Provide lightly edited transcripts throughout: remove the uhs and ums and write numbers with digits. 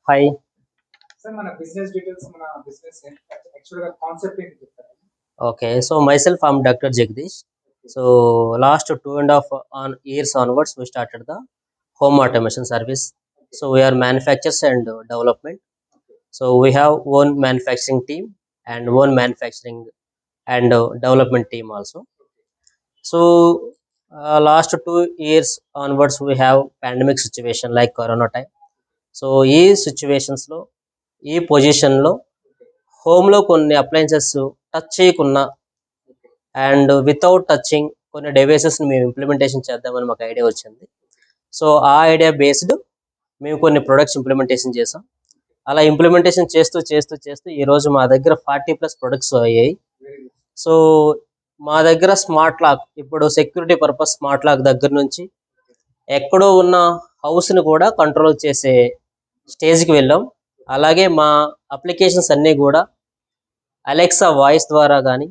Hi. Sir మన business details మన business యాక్చువల్‌గా కాన్సెప్ట్ ఏంటి చెప్తారా? Okay, so myself, I'm Dr. Jagdish. So last 2.5 years onwards, we started the home automation service. So we are manufacturers and development. So we have one manufacturing team and one manufacturing and development team also. So last 2 years onwards, we have pandemic situation like Corona time. So ఈ situations లో ఈ position లో home లో కొన్ని appliances touch చేయకున్నా and without touching కొన్ని devices ని మేము ఇంప్లిమెంటేషన్ చేద్దామని మాకు ఐడియా వచ్చింది. సో ఆ ఐడియా బేస్డ్ మేము కొన్ని ప్రొడక్ట్స్ ఇంప్లిమెంటేషన్ చేసాం. అలా ఇంప్లిమెంటేషన్ చేస్తూ చేస్తూ చేస్తూ ఈ రోజు మా దగ్గర 40+ ప్రొడక్ట్స్ అయ్యాయి. సో మా దగ్గర స్మార్ట్ లాక్, ఇప్పుడు సెక్యూరిటీ పర్పస్ స్మార్ట్ లాక్ దగ్గర నుంచి ఎక్కడో ఉన్న హౌస్ ని కూడా కంట్రోల్ చేసే స్టేజ్కి వెళ్ళాం. అలాగే మా అప్లికేషన్స్ అన్నీ కూడా అలెక్సా వాయిస్ ద్వారా కానీ,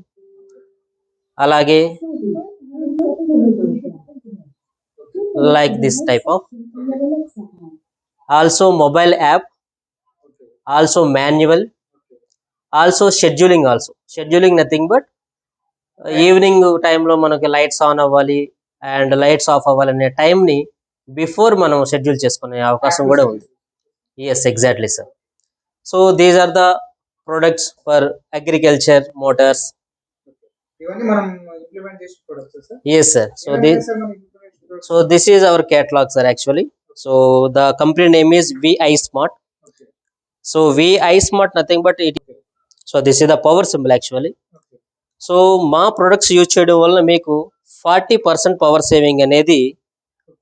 అలాగే like this type of also mobile app, also manual, also scheduling nothing but evening టైంలో మనకి లైట్స్ ఆన్ అవ్వాలి అండ్ లైట్స్ ఆఫ్ అవ్వాలి అనే టైంని బిఫోర్ మనం షెడ్యూల్ చేసుకునే అవకాశం కూడా ఉంది. Yes, exactly sir. So these are the products for agriculture motors. ఇవన్నీ మనం ఇంప్లిమెంట్ చేసిన products sir. Yes sir. So this is our catalog sir actually. So the company name is VI Smart. So VI Smart nothing but it. So this is the power symbol actually. So మా products use చేయడం వల్ల మీకు 40% power saving అనేది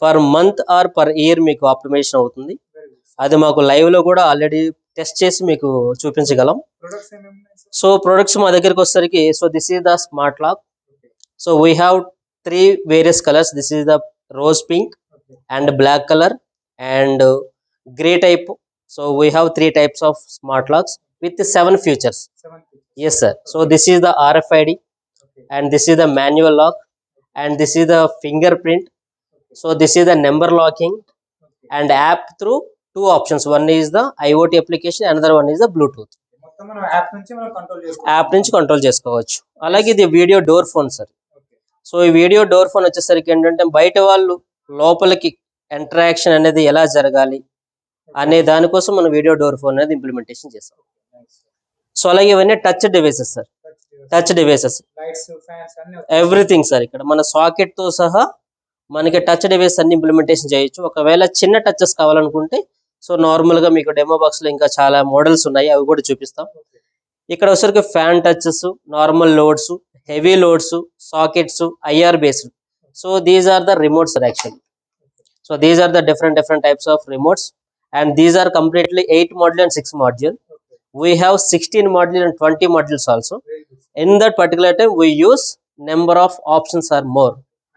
per month or per year మీకు optimisation అవుతుంది. అది మాకు live లో కూడా ఆల్రెడీ టెస్ట్ చేసి మీకు చూపించగలం. సో ప్రొడక్ట్స్ మా దగ్గరికి వచ్చేసరికి, so this is the smart lock. So we have 3 various colours. This is the rose pink and black colour and grey type. So we have 3 types of smart locks with 7 features. Yes sir. So this is the RFID and this is the manual lock and this is the fingerprint. So this is the number locking and app through 2 options. One is the IoT application, another one is the Bluetooth. App నుంచి control చేసుకోవచ్చు. అలాగే ఇది video door phone sir. So ఈ video door phone వచ్చేసరికి ఏంటంటే బయట వాళ్ళు లోపలికి ఇంటరాక్షన్ అనేది ఎలా జరగాలి అనే దానికోసం మనం వీడియో డోర్ ఫోన్ అనేది ఇంప్లిమెంటేషన్ చేస్తాం. సో అలాగే ఇవన్నీ touch devices sir. Touch devices everything sir. ఇక్కడ మన సాకెట్ తో సహా మనకి టచ్ డివైస్ అన్ని ఇంప్లిమెంటేషన్ చేయొచ్చు. ఒకవేళ చిన్న టచెస్ కావాలనుకుంటే సో నార్మల్ గా మీకు డెమో బాక్స్ లో ఇంకా చాలా మోడల్స్ ఉన్నాయి, అవి కూడా చూపిస్తాం. ఇక్కడ వచ్చరికి fan touches, normal loads, heavy loads, sockets, IR based. So these are the remotes actually. So these are the different types of remotes and these are completely 8 module and 6 module. We have 16 module and 20 modules also. In that particular time we use number of options are more.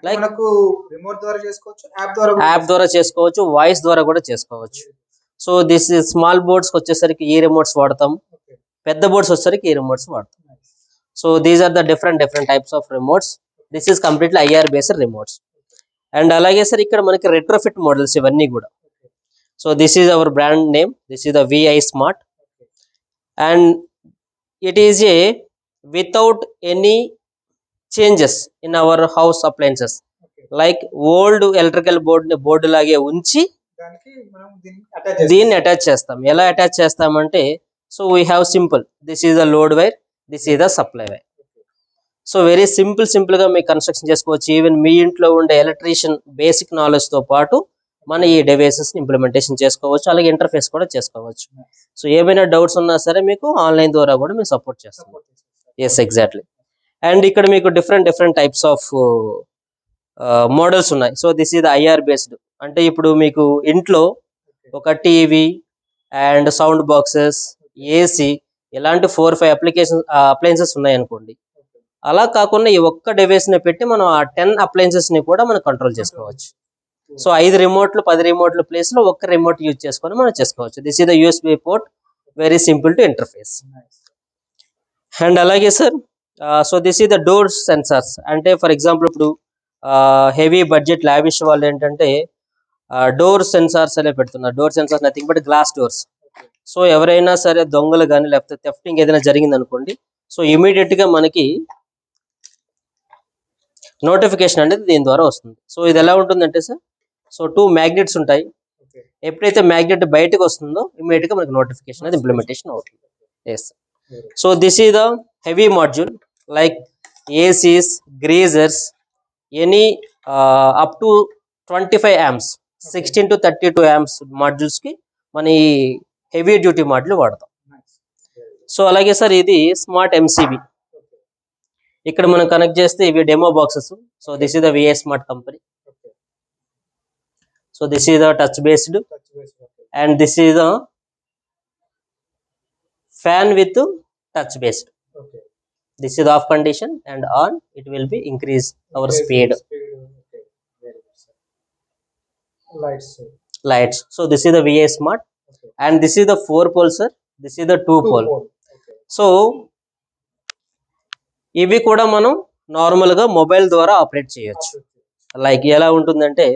Like మనకు remote ద్వారా చేసుకోవచ్చు, app ద్వారా చేసుకోవచ్చు, voice ద్వారా కూడా చేసుకోవచ్చు. So this small boards వచ్చేసరికి ఈ రిమోట్స్ వాడతాం, పెద్ద బోర్డ్స్ వచ్చేసరికి ఈ రిమోట్స్ వాడతాం. So these are the different types of remotes. This is completely IR based remotes. And అలాగే సార్ ఇక్కడ మనకి రెట్రోఫిట్ మోడల్స్ ఇవన్నీ కూడా. So this is our brand name. This is the VI Smart and it is a without any changes in our house appliances. Like old electrical board లాగే ఉంచి దీన్ని attach చేస్తాం. ఎలా అటాచ్ చేస్తామంటే, so we have simple, this is the load wire, this is the supply wire. So very simple గా మీకు construction చేసుకోవచ్చు. Even మీ ఇంట్లో ఉండే ఎలక్ట్రీషియన్ బేసిక్ నాలెడ్జ్ తో పాటు మన ఈ డివైసెస్ ఇంప్లిమెంటేషన్ చేసుకోవచ్చు. అలాగే ఇంటర్ఫేస్ కూడా చేసుకోవచ్చు. సో ఏమైనా డౌట్స్ ఉన్నా సరే మీకు ఆన్లైన్ ద్వారా కూడా మేము సపోర్ట్ చేస్తాం. Yes, exactly. అండ్ ఇక్కడ మీకు డిఫరెంట్ టైప్స్ ఆఫ్ మోడల్స్ ఉన్నాయి. So this is IR based. అంటే ఇప్పుడు మీకు ఇంట్లో ఒక TV and sound boxes, AC ఇలాంటి 4-5 అప్లయన్సెస్ ఉన్నాయి అనుకోండి. అలా కాకుండా ఈ ఒక్క డివైస్ ని పెట్టి మనం ఆ 10 అప్లయన్సెస్ ని కూడా మనం కంట్రోల్ చేసుకోవచ్చు. సో 5 రిమోట్లు 10 రిమోట్ల ప్లేస్ లో ఒక్క రిమోట్ యూజ్ చేసుకొని మనం చేసుకోవచ్చు. This is the USB port, very simple to interface. And అలాగే sir, so this is the door sensors. అంటే ఫర్ ఎగ్జాంపుల్ ఇప్పుడు హెవీ బడ్జెట్ లావిష్ వాళ్ళు ఏంటంటే డోర్ సెన్సార్స్ అనే పెడుతున్నారు. Door sensors nothing but glass doors. So ఎవరైనా సరే దొంగలు కానీ లేకపోతే థెఫ్టింగ్ ఏదైనా జరిగింది అనుకోండి, సో ఇమీడియట్ గా మనకి నోటిఫికేషన్ అనేది దీని ద్వారా వస్తుంది. సో ఇది ఎలా ఉంటుందంటే సార్, సో 2 మ్యాగ్నెట్స్ ఉంటాయి. Okay. ఎప్పుడైతే మ్యాగ్నెట్ బయటకు వస్తుందో ఇమీడియట్ గా మనకి నోటిఫికేషన్ అనేది ఇంప్లిమెంటేషన్ అవుతుంది. Yes. So this is the heavy module like ACs, geysers, any up to 25 amps, 16 to 32 amps modules కి మన ఈ హెవీ డ్యూటీ మాడ్యూల్ వాడతాం. Nice. Very good. సో అలాగే సార్ ఇది స్మార్ట్ ఎంసీబీ. Okay. ఇక్కడ మనం కనెక్ట్ చేస్తే ఇవి demo boxes. So this is the VA smart company. Okay. So this is the touch based Touch base. Okay. And this is the fan with touch based. Okay. This is the off condition and on it will be increase our Increase speed. Speed. Okay. Very good, sir. Lights. Sir. Lights. So this is the VA smart Okay. and this is the 4 pole sir. This is the 2 Two pole. pole. Okay. So ఇవి కూడా మనం normal గా mobile ద్వారా operate చేయొచ్చు. Okay. Like ఎలా ఉంటుందంటే,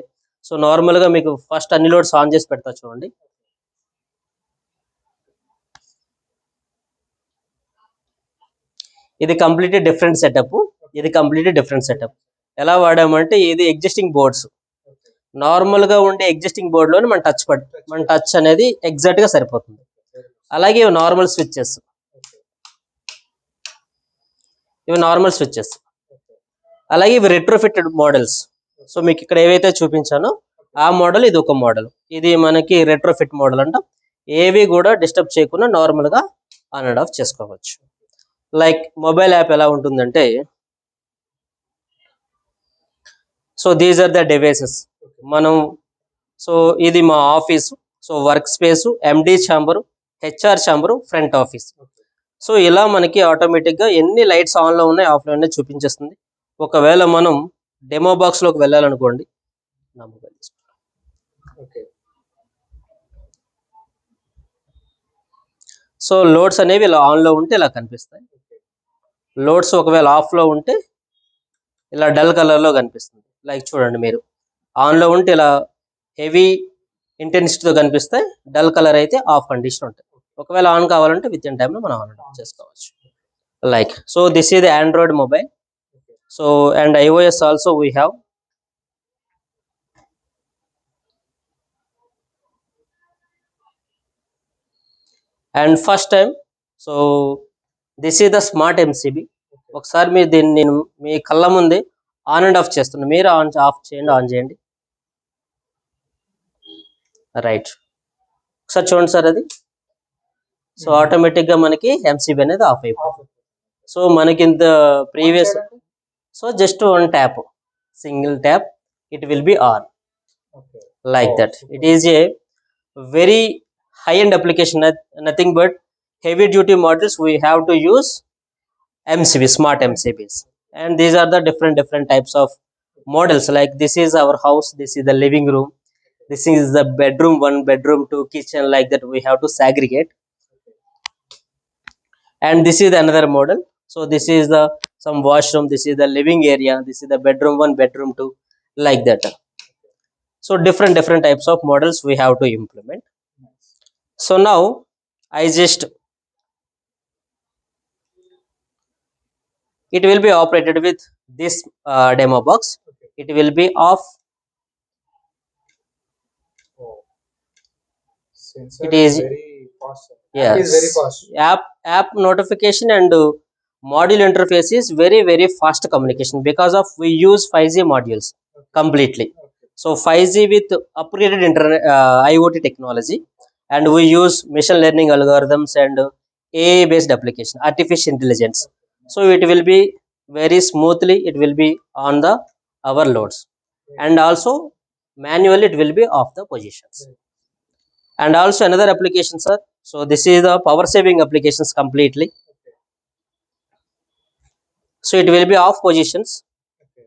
so normal గా మీకు ఫస్ట్ అన్ని లోడ్స్ ఆన్ చేసి పెడతా చూడండి. ఇది కంప్లీట్లీ డిఫరెంట్ సెటప్. ఇది కంప్లీట్లీ డిఫరెంట్ సెటప్. ఎలా వాడామంటే ఇది ఎగ్జిస్టింగ్ బోర్డ్స్. Okay. నార్మల్ గా ఉండే ఎగ్జిస్టింగ్ బోర్డ్ లోనే మన టచ్ అనేది ఎగ్జాక్ట్ గా సరిపోతుంది. Very good. అలాగే ఇవి నార్మల్ స్విచ్చెస్. Okay. ఇవి నార్మల్ స్విచ్చెస్. Okay. అలాగే ఇవి రెట్రోఫిటెడ్ మోడల్స్. సో మీకు ఇక్కడ ఏవైతే చూపించానో ఆ మోడల్ ఇది ఒక మోడల్. ఇది మనకి రెట్రోఫిట్ మోడల్ అంట. ఏవి కూడా డిస్టర్బ్ చేయకుండా నార్మల్ గా ఆన్ అండ్ ఆఫ్ చేసుకోవచ్చు. లైక్ మొబైల్ యాప్ ఎలా ఉంటుందంటే, so these are the devices. మనం సో ఇది మా office, so work space, MD chamber, HR chamber, front office. Okay. So ఇలా మనకి ఆటోమేటిక్ గా ఎన్ని లైట్స్ ఆన్ లో ఉన్నాయి, ఆఫ్ లో ఉన్నాయి చూపించేస్తుంది. ఒకవేళ మనం డెమో బాక్స్ లోకి వెళ్ళాలనుకోండి, నా మొబైల్ తీసుకో. Okay. సో లోడ్స్ అనేవి ఇలా ఆన్ లో ఉంటే ఇలా కనిపిస్తాయి. లోడ్స్ ఒకవేళ ఆఫ్ లో ఉంటే ఇలా డల్ కలర్ లో కనిపిస్తుంది. లైక్ చూడండి, మీరు ఆన్ లో ఉంటే ఇలా హెవీ ఇంటెన్సిటీతో కనిపిస్తాయి, డల్ కలర్ అయితే ఆఫ్ కండిషన్ ఉంటాయి. ఒకవేళ ఆన్ కావాలంటే విత్ ఇన్ టైంలో మనం ఆన్ అండ్ ఆఫ్ చేసుకోవచ్చు. Like so this is the Android mobile. So and iOS also we have. And first time so this is the smart MCB. ఒకసారి మీరు దీన్ని నేను మీ కళ్ళ ముందే ఆన్ అండ్ ఆఫ్ చేస్తున్నాను. మీరు ఆఫ్ చేయండి, ఆన్ చేయండి. రైట్, ఒకసారి చూడండి సార్ అది. సో ఆటోమేటిక్ గా మనకి ఎంసీబీ అనేది ఆఫ్ అయిపోతుంది. Off. సో మనకి ఇంత previous, On side. So just one tap, single tap, it will be on Okay. like Oh, that. super. It is a very high end application, nothing but heavy duty models we have to use MCB, smart MCBs, and these are the different types of models. Like this is our house, this is the living room, this is the bedroom 1, bedroom 2, kitchen, like that we have to segregate. And this is another model. So this is the some washroom, this is the living area, this is the bedroom 1, bedroom 2, like that. So different types of models we have to implement. Nice. So now I just, it will be operated with this demo box. Okay. It will be off. Oh. Sensor It is- very fast. Sir. Yes. App is very fast. App notification and module interface is very fast communication because of we use 5G modules completely. Okay. So 5G with upgraded internet IoT technology, and we use machine learning algorithms and AI based application, artificial intelligence. So it will be very smoothly, it will be on the our loads, and also manually it will be off the positions. And also another application, sir. So this is the power saving applications completely. So it will be off positions. Okay.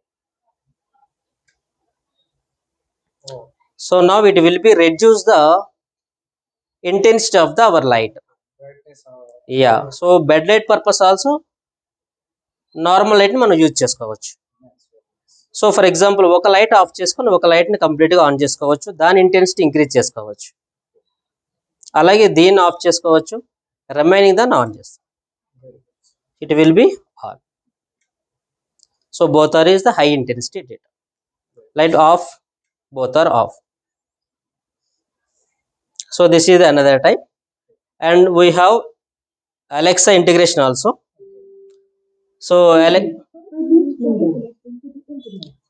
Oh. So now it will be reduce the intensity of the our light. Brightness. Yeah. So bed light purpose also normal light ని మనం use చేసుకోవచ్చు. So for example ఒక light of చేసుకొని ఒక light ని complete గా on చేసుకోవచ్చు, దాని ఇంటెన్సిటీ ఇంక్రీజ్ చేసుకోవచ్చు. అలాగే దీన్ని ఆఫ్ చేసుకోవచ్చు, రిమైనింగ్ దాన్ని ఆన్ చేస్తాం, it will be on. So both are is the high intensity data. Light off, both are off. So this is another type, and we have Alexa integration also. So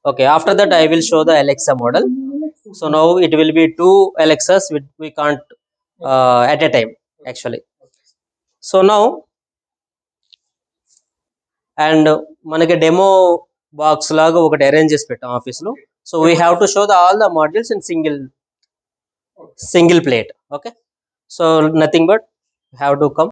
okay, after that I will show the Alexa model. So now it will be two Alexas which we can't at a time actually. So now, and మనకి demo box లాగా ఒకటి arrange చేసి పెట్టాం office లో. So we have to show the all the modules in single plate. Okay, so nothing but have to come